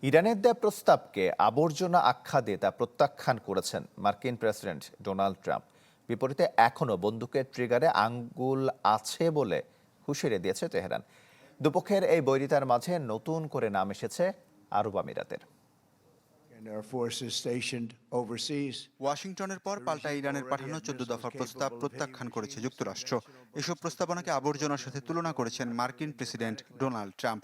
ইরানের দেয়া প্রস্তাবকে আবর্জনা আখ্যা দিয়ে তা প্রত্যাখ্যান করেছেন মার্কিন প্রেসিডেন্ট ডোনাল্ড ট্রাম্প। বিপরীতে এখনও বন্দুকের ট্রিগারে আঙ্গুল আছে বলে হুঁশিয়ারি দিয়েছে তেহরান। দুপক্ষের এই বৈরিতার মাঝে নতুন করে নাম এসেছে আরব আমিরাতের। ওয়াশিংটনের পর পাল্টা ইরানের পাঠানো 14 দফা প্রস্তাব প্রত্যাখ্যান করেছে যুক্তরাষ্ট্র। এসব প্রস্তাবনাকে আবর্জনার সাথে তুলনা করেছেন মার্কিন প্রেসিডেন্ট ডোনাল্ড ট্রাম্প।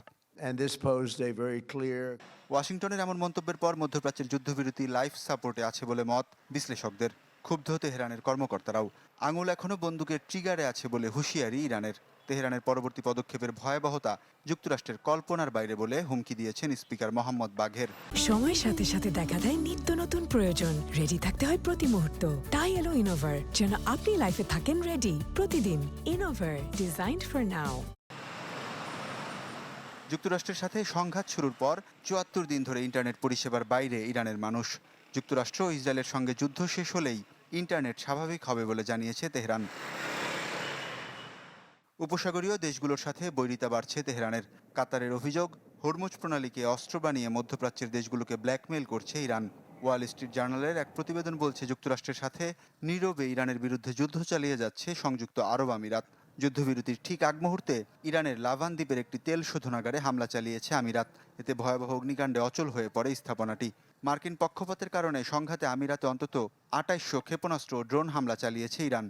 ওয়াশিংটনের এমন মন্তব্যের পর মধ্যপ্রাচ্যের যুদ্ধবিরতি লাইফ সাপোর্টে আছে বলে মত বিশ্লেষকদের। ক্ষুব্ধ তেহরানের কর্মকর্তারাও। আঙুল এখনও বন্দুকের ট্রিগারে আছে বলে হুঁশিয়ারি ইরানের। তেহরানের পরবর্তী পদক্ষেপের ভয়াবহতা যুক্তরাষ্ট্রের কল্পনার বাইরে বলে হুমকি দিয়েছেন স্পিকার মোহাম্মদ বাঘের। সময়ের সাথে সাথে দেখা দেয় নিত্য নতুন প্রয়োজন। রেডি থাকতে হয় প্রতি মুহূর্ত। তাই এলো ইনোভার, যেন আপনি লাইফে থাকেন রেডি প্রতিদিন। Innova, designed for now. যুক্তরাষ্ট্রের সাথে সংঘাত শুরুর পর ৭৪ দিন ধরে ইন্টারনেট পরিষেবার বাইরে ইরানের মানুষ। যুক্তরাষ্ট্র ও ইসরায়েলের সঙ্গে যুদ্ধ শেষ হলেই ইন্টারনেট স্বাভাবিক হবে বলে জানিয়েছে তেহরান। উপসাগরীয় দেশগুলোর সাথে বৈরিতা বাড়ছে তেহরানের। কাতারের অভিযোগ, হরমুজ প্রণালীকে অস্ত্র বানিয়ে মধ্যপ্রাচ্যের দেশগুলোকে ব্ল্যাকমেইল করছে ইরান। ওয়াল স্ট্রিট জার্নালের এক প্রতিবেদন বলছে যুক্তরাষ্ট্রের সাথে নীরবে ইরানের বিরুদ্ধে যুদ্ধ চালিয়ে যাচ্ছে সংযুক্ত আরব আমিরাত। যুদ্ধবিরতির ঠিক আগ মুহূর্তে ইরানের লাভান দ্বীপের একটি তেল শোধনাগারে হামলা চালিয়েছে আমিরাত। এতে ভয়াবহ অগ্নিকাণ্ডে অচল হয়ে পড়ে স্থাপনাটি। মার্কিন পক্ষপাতের কারণে সংঘাতে আমিরাতে অন্তত ২৮০০ ক্ষেপণাস্ত্র ও ড্রোন হামলা চালিয়েছে ইরান।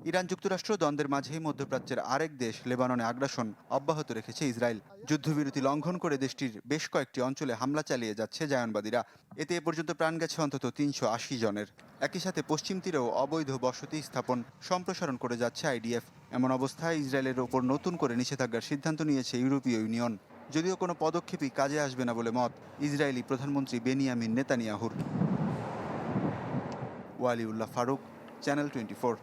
ইরান যুক্তরাষ্ট্র দ্বন্দ্বের মাঝেই মধ্যপ্রাচ্যের আরেক দেশ লেবাননে আগ্রাসন অব্যাহত রেখেছে ইসরায়েল। যুদ্ধবিরতি লঙ্ঘন করে দেশটির বেশ কয়েকটি অঞ্চলে হামলা চালিয়ে যাচ্ছে জায়নবাদীরা। এতে এ পর্যন্ত প্রাণ গেছে অন্তত ৩৮০ জনের। একই সাথে পশ্চিম তীরেও অবৈধ বসতি স্থাপন সম্প্রসারণ করে যাচ্ছে আইডিএফ। এমন অবস্থায় ইসরায়েলের ওপর নতুন করে নিষেধাজ্ঞার সিদ্ধান্ত নিয়েছে ইউরোপীয় ইউনিয়ন। যদিও কোনো পদক্ষেপই কাজে আসবে না বলে মত ইসরায়েলি প্রধানমন্ত্রী বেনিয়ামিন নেতানিয়াহুর। ওয়ালিউল্লাহ ফারুক, চ্যানেল 24।